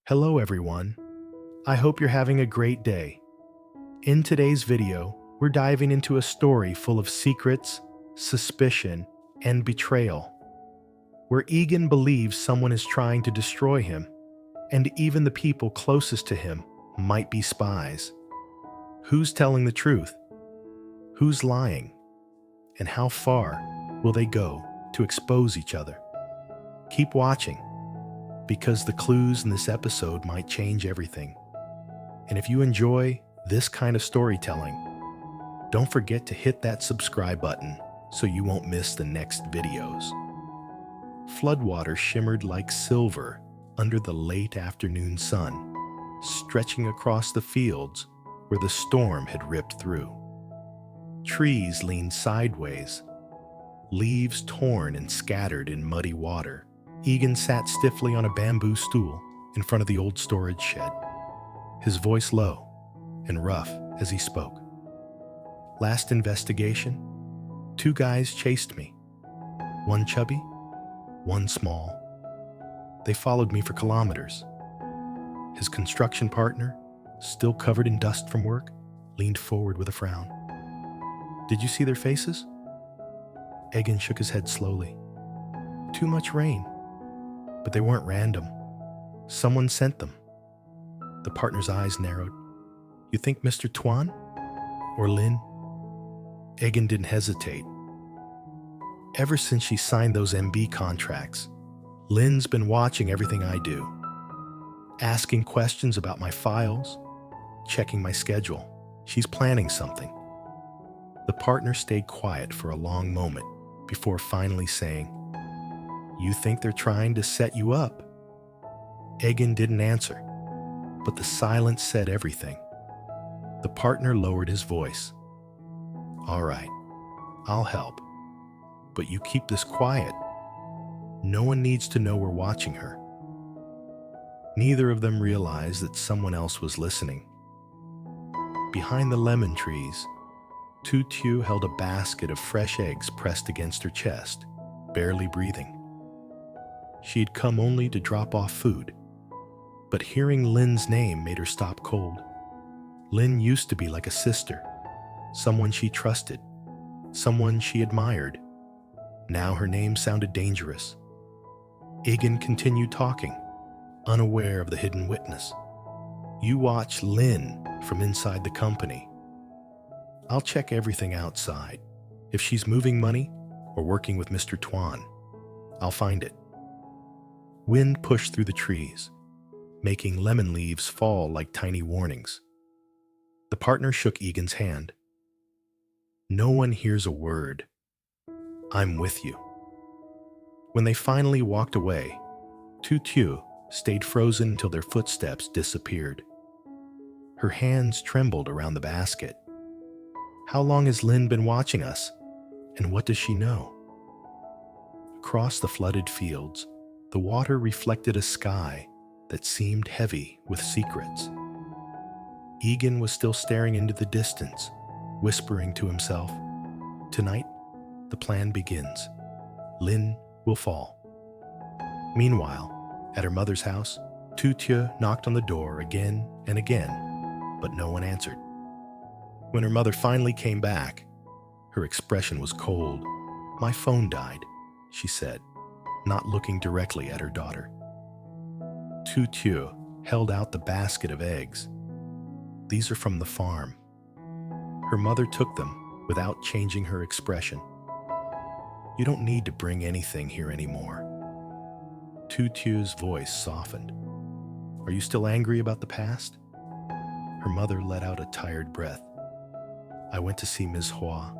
Hello everyone. I hope you're having a great day. In today's video, we're diving into a story full of secrets, suspicion, and betrayal, where Egan believes someone is trying to destroy him, and even the people closest to him might be spies. Who's telling the truth? Who's lying? And how far will they go to expose each other? Keep watching, because the clues in this episode might change everything. And if you enjoy this kind of storytelling, don't forget to hit that subscribe button so you won't miss the next videos. Floodwater shimmered like silver under the late afternoon sun, stretching across the fields where the storm had ripped through. Trees leaned sideways, leaves torn and scattered in muddy water. Egan sat stiffly on a bamboo stool in front of the old storage shed, his voice low and rough as he spoke. Last investigation, 2 guys chased me. One chubby, one small. They followed me for kilometers. His construction partner, still covered in dust from work, leaned forward with a frown. Did you see their faces? Egan shook his head slowly. Too much rain. But they weren't random. Someone sent them. The partner's eyes narrowed. You think Mr. Tuan? Or Lin? Egan didn't hesitate. Ever since she signed those MB contracts, Lin's been watching everything I do, asking questions about my files, checking my schedule. She's planning something. The partner stayed quiet for a long moment before finally saying, You think they're trying to set you up? Egan didn't answer, but the silence said everything. The partner lowered his voice. All right, I'll help. But you keep this quiet. No one needs to know we're watching her. Neither of them realized that someone else was listening. Behind the lemon trees, Tu Tieu held a basket of fresh eggs pressed against her chest, barely breathing. She'd come only to drop off food, but hearing Lin's name made her stop cold. Lin used to be like a sister, someone she trusted, someone she admired. Now her name sounded dangerous. Egan continued talking, unaware of the hidden witness. You watch Lin from inside the company. I'll check everything outside. If she's moving money or working with Mr. Tuan, I'll find it. Wind pushed through the trees, making lemon leaves fall like tiny warnings. The partner shook Egan's hand. No one hears a word. I'm with you. When they finally walked away, Tu Tieu stayed frozen until their footsteps disappeared. Her hands trembled around the basket. How long has Lin been watching us? And what does she know? Across the flooded fields, the water reflected a sky that seemed heavy with secrets. Egan was still staring into the distance, whispering to himself, Tonight, the plan begins. Lin will fall. Meanwhile, at her mother's house, Tu Tieu knocked on the door again and again, but no one answered. When her mother finally came back, her expression was cold. My phone died, she said, not looking directly at her daughter. Tu Tieu held out the basket of eggs. These are from the farm. Her mother took them without changing her expression. You don't need to bring anything here anymore. Tu Tieu's voice softened. Are you still angry about the past? Her mother let out a tired breath. I went to see Ms. Hua.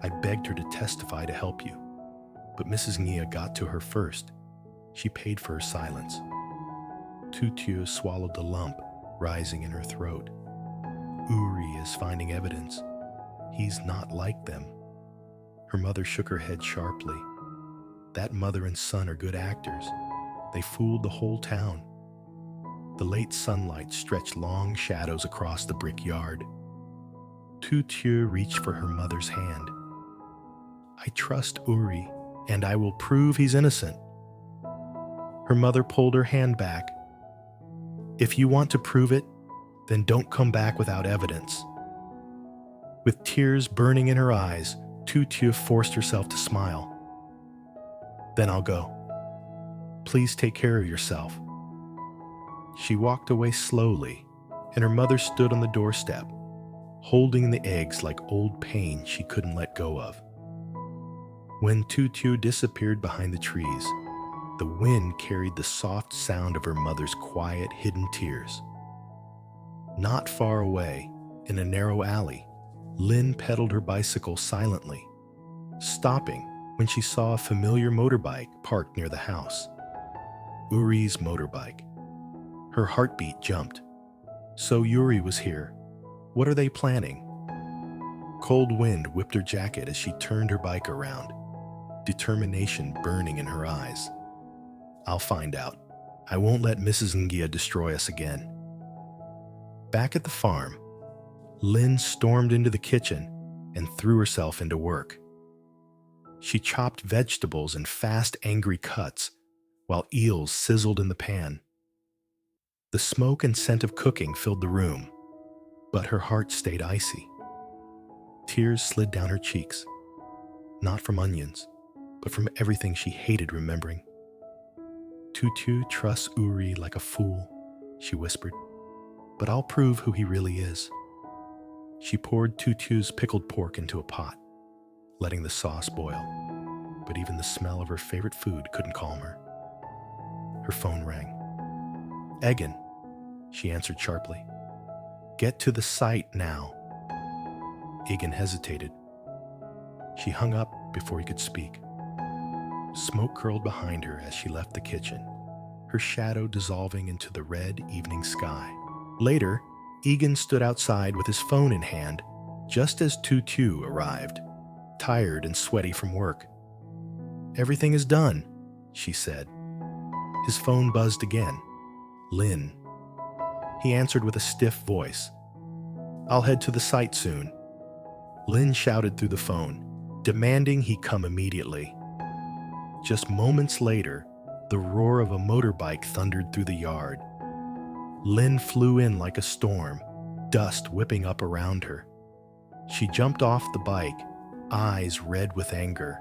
I begged her to testify to help you. But Mrs. Nia got to her first. She paid for her silence. Tu Tieu swallowed the lump rising in her throat. Uri is finding evidence. He's not like them. Her mother shook her head sharply. That mother and son are good actors. They fooled the whole town. The late sunlight stretched long shadows across the brick yard. Tu Tieu reached for her mother's hand. I trust Uri, and I will prove he's innocent. Her mother pulled her hand back. If you want to prove it, then don't come back without evidence. With tears burning in her eyes, Tu Tieu forced herself to smile. Then I'll go. Please take care of yourself. She walked away slowly, and her mother stood on the doorstep, holding the eggs like old pain she couldn't let go of. When Tu Tieu disappeared behind the trees, the wind carried the soft sound of her mother's quiet, hidden tears. Not far away, in a narrow alley, Lynn pedaled her bicycle silently, stopping when she saw a familiar motorbike parked near the house. Uri's motorbike. Her heartbeat jumped. So Uri was here. What are they planning? Cold wind whipped her jacket as she turned her bike around, determination burning in her eyes. I'll find out. I won't let Mrs. Ngia destroy us again. Back at the farm, Lynn stormed into the kitchen and threw herself into work. She chopped vegetables in fast, angry cuts while eels sizzled in the pan. The smoke and scent of cooking filled the room, but her heart stayed icy. Tears slid down her cheeks, not from onions, but from everything she hated remembering. Tu Tieu trusts Uri like a fool, she whispered, but I'll prove who he really is. She poured Tu Tieu's pickled pork into a pot, letting the sauce boil, but even the smell of her favorite food couldn't calm her. Her phone rang. Egan, she answered sharply. Get to the site now. Egan hesitated. She hung up before he could speak. Smoke curled behind her as she left the kitchen, her shadow dissolving into the red evening sky. Later, Egan stood outside with his phone in hand, just as Tu Tieu arrived, tired and sweaty from work. Everything is done, she said. His phone buzzed again. Lynn. He answered with a stiff voice. I'll head to the site soon. Lynn shouted through the phone, demanding he come immediately. Just moments later, the roar of a motorbike thundered through the yard. Lynn flew in like a storm, dust whipping up around her. She jumped off the bike, eyes red with anger.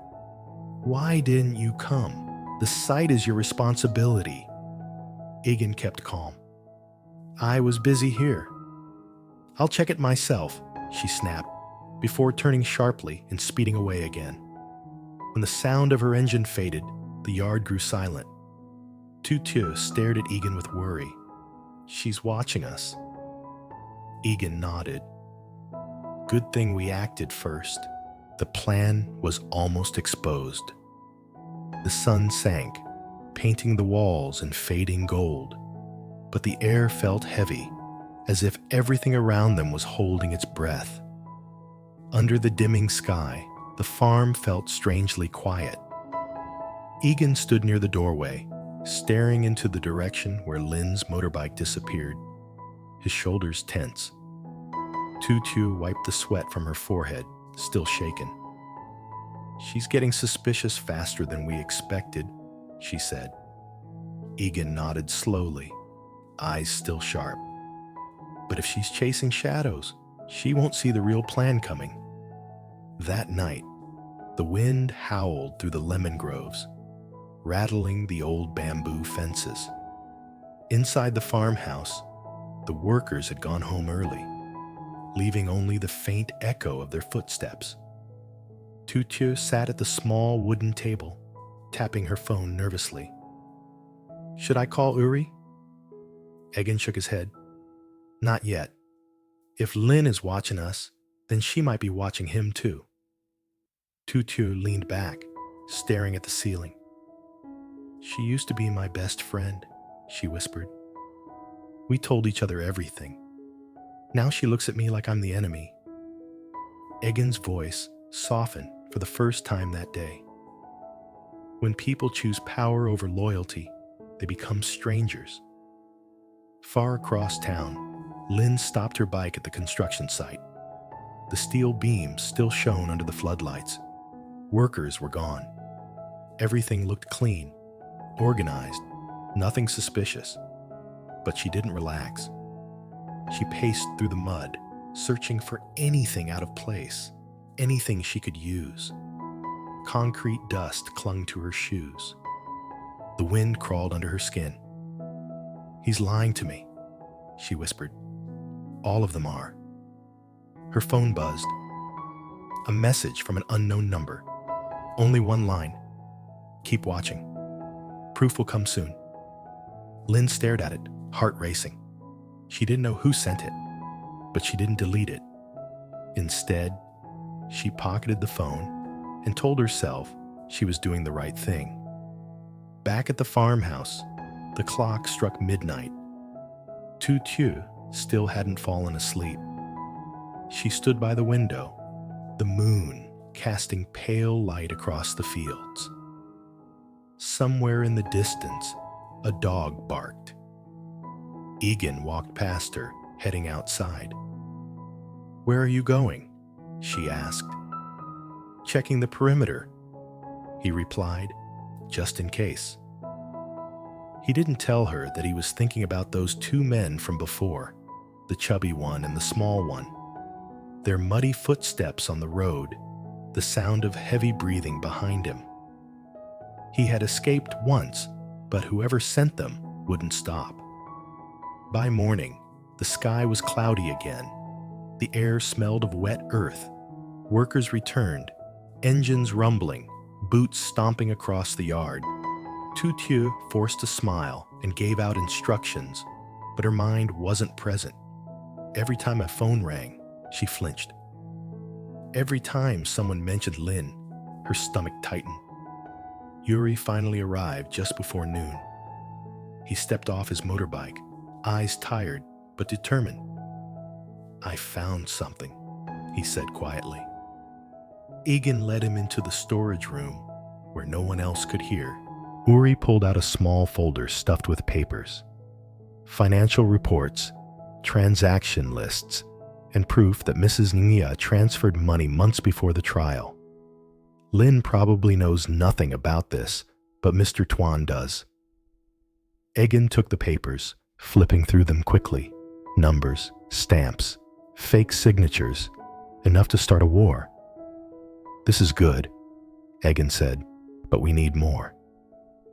Why didn't you come? The site is your responsibility. Egan kept calm. I was busy here. I'll check it myself, she snapped, before turning sharply and speeding away again. When the sound of her engine faded, the yard grew silent. Tu Tieu stared at Egan with worry. She's watching us. Egan nodded. Good thing we acted first. The plan was almost exposed. The sun sank, painting the walls in fading gold, but the air felt heavy, as if everything around them was holding its breath. Under the dimming sky, the farm felt strangely quiet. Egan stood near the doorway, staring into the direction where Lynn's motorbike disappeared, his shoulders tense. Tu Tieu wiped the sweat from her forehead, still shaken. She's getting suspicious faster than we expected, she said. Egan nodded slowly, eyes still sharp. But if she's chasing shadows, she won't see the real plan coming. That night, the wind howled through the lemon groves, rattling the old bamboo fences. Inside the farmhouse, the workers had gone home early, leaving only the faint echo of their footsteps. Tu Tieu sat at the small wooden table, tapping her phone nervously. Should I call Uri? Egan shook his head. Not yet. If Lynn is watching us, then she might be watching him too. Tu Tieu leaned back, staring at the ceiling. She used to be my best friend, she whispered. We told each other everything. Now she looks at me like I'm the enemy. Egan's voice softened for the first time that day. When people choose power over loyalty, they become strangers. Far across town, Lynn stopped her bike at the construction site. The steel beams still shone under the floodlights. Workers were gone. Everything looked clean, organized, nothing suspicious. But she didn't relax. She paced through the mud, searching for anything out of place, anything she could use. Concrete dust clung to her shoes. The wind crawled under her skin. "He's lying to me," she whispered. "All of them are." Her phone buzzed. A message from an unknown number. Only one line. "Keep watching. Proof will come soon." Lynn stared at it, heart racing. She didn't know who sent it, but she didn't delete it. Instead, she pocketed the phone and told herself she was doing the right thing. Back at the farmhouse, the clock struck midnight. Tu Tieu still hadn't fallen asleep. She stood by the window, the moon casting pale light across the fields. Somewhere in the distance, a dog barked. Egan walked past her, heading outside. "Where are you going?" she asked. "Checking the perimeter," he replied, "just in case." He didn't tell her that he was thinking about those two men from before, the chubby one and the small one. Their muddy footsteps on the road, the sound of heavy breathing behind him. He had escaped once, but whoever sent them wouldn't stop. By morning, the sky was cloudy again. The air smelled of wet earth. Workers returned, engines rumbling, boots stomping across the yard. Tu Tieu forced a smile and gave out instructions, but her mind wasn't present. Every time a phone rang, she flinched. Every time someone mentioned Lynn, her stomach tightened. Yuri finally arrived just before noon. He stepped off his motorbike, eyes tired but determined. "I found something," he said quietly. Egan led him into the storage room where no one else could hear. Uri pulled out a small folder stuffed with papers. Financial reports, transaction lists, and proof that Mrs. Nia transferred money months before the trial. Lynn probably knows nothing about this, but Mr. Tuan does. Egan took the papers, flipping through them quickly. Numbers, stamps, fake signatures, enough to start a war. "This is good," Egan said, "but we need more.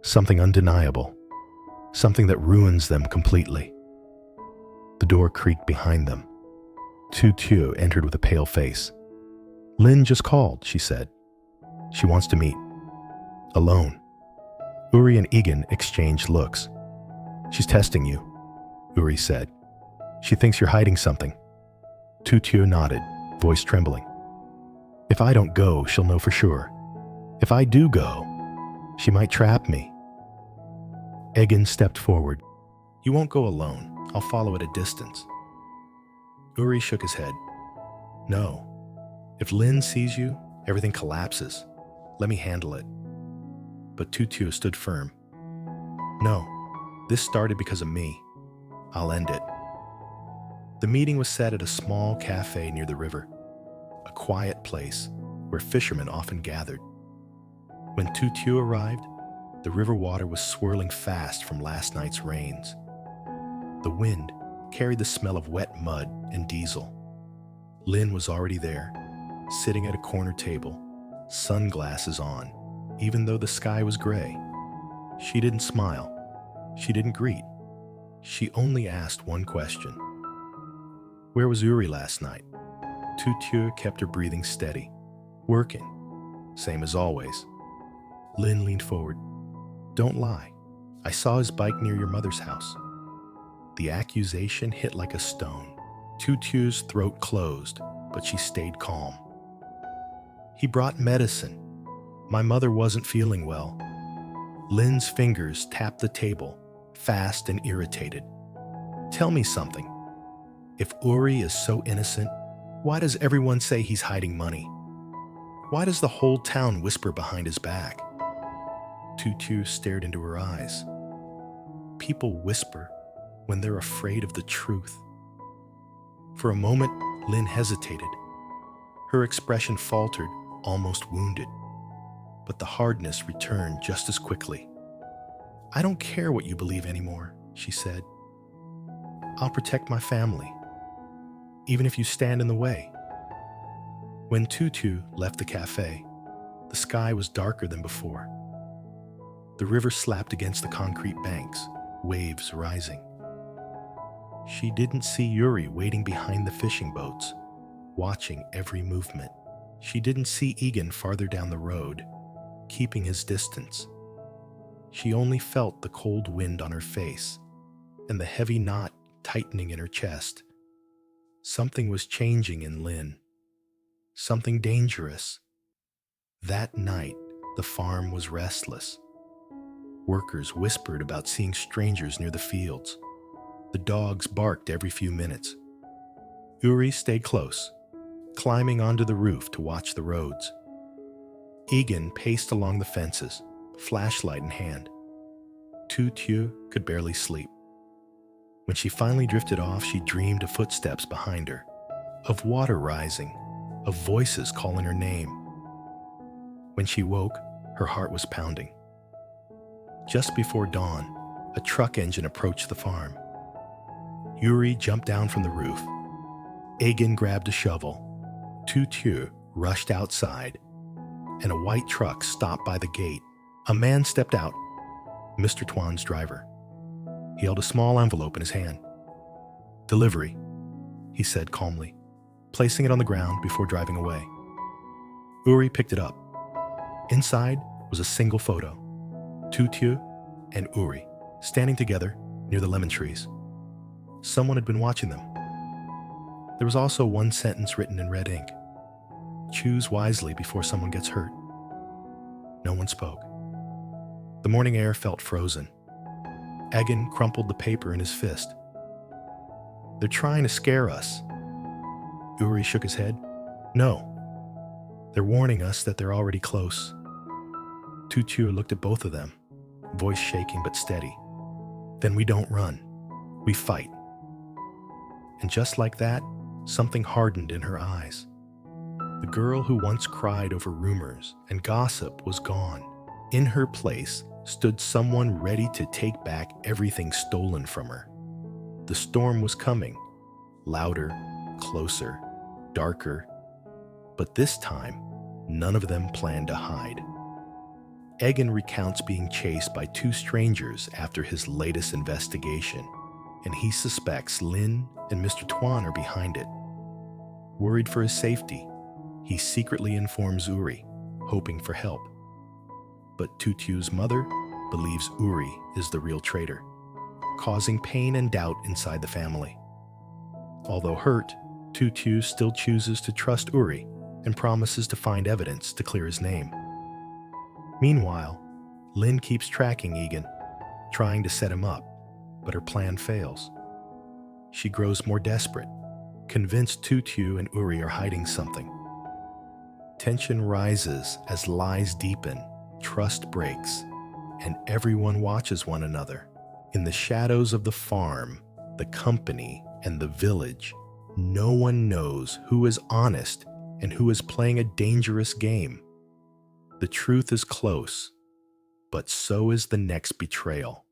Something undeniable. Something that ruins them completely." The door creaked behind them. Tu Tieu entered with a pale face. "Lynn just called," she said. "She wants to meet. Alone." Uri and Egan exchanged looks. "She's testing you," Uri said. "She thinks you're hiding something." Tu Tieu nodded, voice trembling. "If I don't go, she'll know for sure. If I do go, she might trap me." Egan stepped forward. "You won't go alone. I'll follow at a distance." Uri shook his head. "No. If Lynn sees you, everything collapses. Let me handle it." But Tu Tieu stood firm. "No, this started because of me. I'll end it." The meeting was set at a small cafe near the river, a quiet place where fishermen often gathered. When Tu Tieu arrived, the river water was swirling fast from last night's rains. The wind carried the smell of wet mud and diesel. Lynn was already there, sitting at a corner table, sunglasses on, even though the sky was gray. She didn't smile. She didn't greet. She only asked one question. "Where was Uri last night?" Tu Tieu kept her breathing steady. "Working. Same as always." Lynn leaned forward. "Don't lie. I saw his bike near your mother's house." The accusation hit like a stone. Tu Tieu's throat closed, but she stayed calm. "He brought medicine. My mother wasn't feeling well." Lynn's fingers tapped the table, fast and irritated. "Tell me something. If Uri is so innocent, why does everyone say he's hiding money? Why does the whole town whisper behind his back?" Tu Tieu stared into her eyes. People whisper when they're afraid of the truth. For a moment, Lynn hesitated. Her expression faltered, almost wounded. But the hardness returned just as quickly. "I don't care what you believe anymore," she said. I'll protect my family, even if you stand in the way." When Tutu left the cafe, the sky was darker than before. The river slapped against the concrete banks, waves rising. She didn't see Yuri waiting behind the fishing boats, watching every movement. She didn't see Egan farther down the road, keeping his distance. She only felt the cold wind on her face and the heavy knot tightening in her chest. Something was changing in Lynn. Something dangerous. That night, the farm was restless. Workers whispered about seeing strangers near the fields. The dogs barked every few minutes. Yuri stayed close, climbing onto the roof to watch the roads. Egan paced along the fences, flashlight in hand. Tu Tieu could barely sleep. When she finally drifted off, she dreamed of footsteps behind her, of water rising, of voices calling her name. When she woke, her heart was pounding. Just before dawn, a truck engine approached the farm. Yuri jumped down from the roof. Egan grabbed a shovel. Tu Tieu rushed outside, and a white truck stopped by the gate. A man stepped out, Mr. Tuan's driver. He held a small envelope in his hand. "Delivery," he said calmly, placing it on the ground before driving away. Yuri picked it up. Inside was a single photo. Tu Tieu and Yuri standing together near the lemon trees. Someone had been watching them. There was also one sentence written in red ink. "Choose wisely before someone gets hurt." No one spoke. The morning air felt frozen. Egan crumpled the paper in his fist. "They're trying to scare us." Yuri shook his head. "No. They're warning us that they're already close." Tu Tieu looked at both of them, voice shaking but steady. "Then we don't run. We fight." And just like that, something hardened in her eyes. The girl who once cried over rumors and gossip was gone. In her place stood someone ready to take back everything stolen from her. The storm was coming, louder, closer, darker, but this time, none of them planned to hide. Egan recounts being chased by two strangers after his latest investigation, and he suspects Lynn and Mr. Tuan are behind it. Worried for his safety, he secretly informs Yuri, hoping for help. But Tu Tieu's mother believes Yuri is the real traitor, causing pain and doubt inside the family. Although hurt, Tu Tieu still chooses to trust Yuri and promises to find evidence to clear his name. Meanwhile, Lynn keeps tracking Egan, trying to set him up, but her plan fails. She grows more desperate, convinced Tu Tieu and Yuri are hiding something. Tension rises as lies deepen, trust breaks, and everyone watches one another. In the shadows of the farm, the company, and the village, no one knows who is honest and who is playing a dangerous game. The truth is close, but so is the next betrayal.